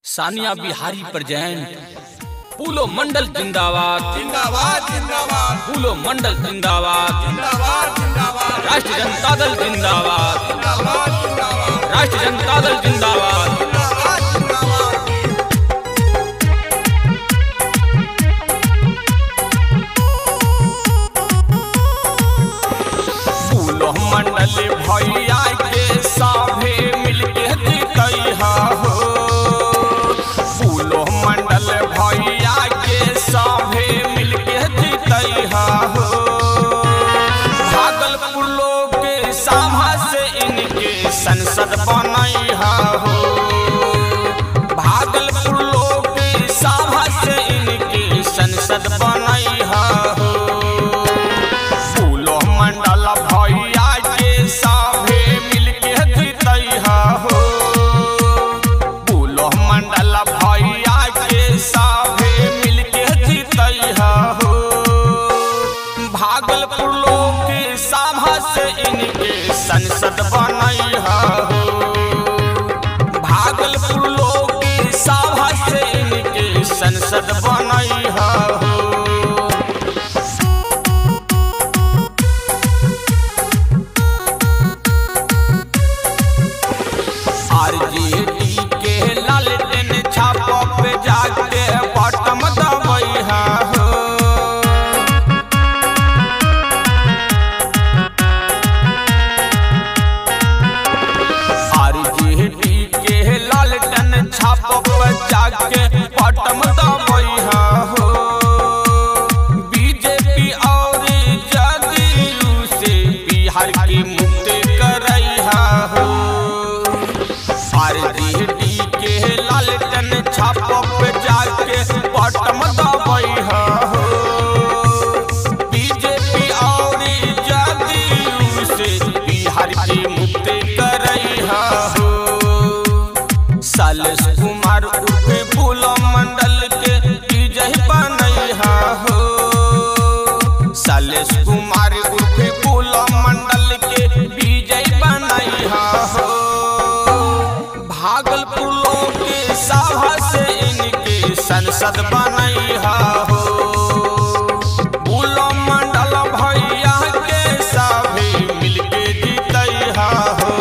Sania Bihari present पूलो मंडल जिंदाबाद जिंदाबाद जिंदाबाद पूलो मंडल जिंदाबाद जिंदाबाद जिंदाबाद राष्ट्रीय जनता दल जिंदाबाद जिंदाबाद जिंदाबाद राष्ट्रीय जनता दल जिंदाबाद पूलो मंडल भैया के सभे मिलके जीतैहा हो। पूलो मंडल भैया के सभे मिलके जीतैहा हो। भागलपुर लोग के सभा से इनके संसद बनैहा हो। भागलपुर लोग के सभा से इनके संसद बनैहा हो। पूलो मंडल भैया के सभे मिलके जीतैहा हो। पूलो मंडल भैया के सभे मिलके जीतैहा हो। भागलपुर लोग के सभा से इनके संसद बनैहा हो। भागलपुर लोग के सभा से इनके संसद बनैहा हो। आरजेडी के लालटेन छापा पे जाके बटम दबैहा हो। आरजेडी के लालटेन छापा पे जाके बटम दबैहा हो। बीजेपी और जदयू से बिहार की मुक्ति करैहा हो। आरजेडी के लालटेन छापा पे जाके बटम दबैहा हो। बीजेपी और जदयू से बिहार की मुक्ति करैहा हो। सालेश कुमार उर्फे पूलो मंडल के विजय बनैहा हो। सालेश कुमार उर्फे पूलो मंडल के विजय बनैहा हो। भागलपुर लोग के सभा से इनके संसद बनैहा हो। पूलो मंडल भैया के सभे मिलके जीतैहा हो।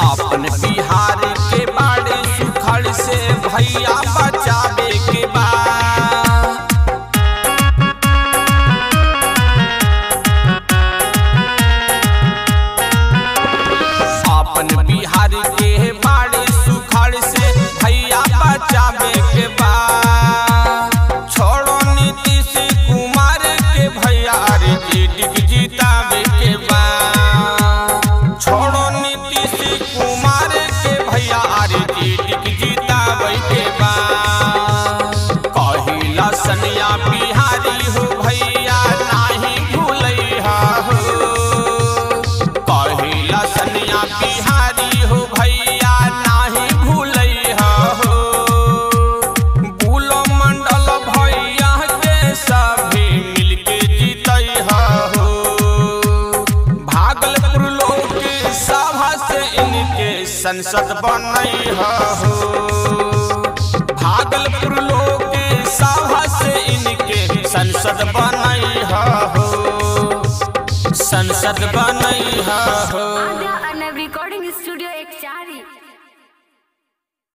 अपन बिहार के बाड़े सुखड़ से भैया बचावे के बाद अपन बिहार के बाड़े सुखड़ से भैया बचावे के बाद छोड़ो नीतीश कुमार के भैया आरजेडी जितावे के बाद छोड़ो नीतीश कुमार के भैया आरजेडी जितावे के बाद कहिला सनिया बिहारी हो भैया नाही भूलैहा हो। कहिला सनिया बिहारी हो भैया नाही भूलैहा हो। पूलो मंडल भैया के सभे मिलके जीतैहा हो। भागलपुर लोग के सभा से इनके संसद बनैहा हो। भागलपुर लोग के सभा से इनके संसद बनैहा हो। संसद बनैहा हो। रिकॉर्डिंग स्टूडियो एक चारी।